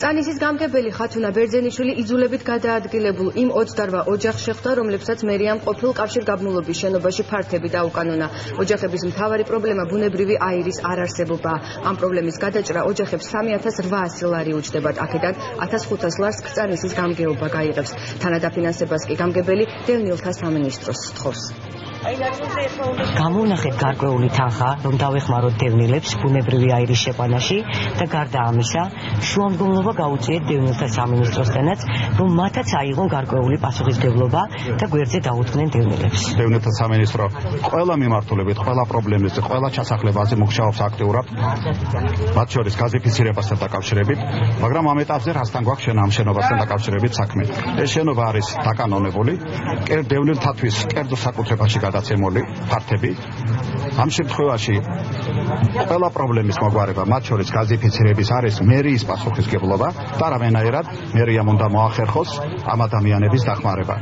წანისის გამგებელი ხათუნა ბერძენიშვილი იძულებით გადაადგილებულ იმ 28 ოჯახს შეხვდა, რომლებსაც მერიამ ყოფილ კავშირგაბმულობის შენობაში ფართები დაუკანონა. ოჯახების მთავარი პრობლემა ბუნებრივი აირის არარსებობაა. ამ პრობლემის გადაჭრა ოჯახებს 3800 ლარი უჯდებათ. აქედან 1500 ლარს წანისის გამგეობა გაიღებს. თანადაფინანსებას კი გამგებელი დევნილთა სამინისტროს სთხოვს. გამოვნახეთ გარკვეული თანხა, რომ დავეხმაროთ დევნილებს ბუნებრივი აირის შეყვანაში და გარდა ამისა, შუამდგომლობა გაუწიეთ დევნილთა სამინისტროსთანაც, რომ მათაც აიღონ გარკვეული პასუხისმგებლობა და გვერდზე დაუდგნენ დევნილებს. დევნილთა სამინისტრო ყველა მიმართულებით, ყველა პრობლემაზე, ყველა ჩასახლებაზე მუშაობს აქტიურად, მათ შორის გაზიფიცირებასთან დაკავშირებით, მაგრამ ამ ეტაპზე რასთან გვაქვს ამ შენობასთან დაკავშირებით საქმე. ეს შენობა არის დაკანონებული, დევნილთათვის კერძო საკუთრებაში გადაცემული ფართები. ამ შემთხვევაში ყველა პრობლემის მოგვარება, მათ შორის გაზიფიცირების არის მერიის პასუხისმგებლობა და რამენაირად მერიამ უნდა მოახერხოს ამ ადამიანების დახმარება.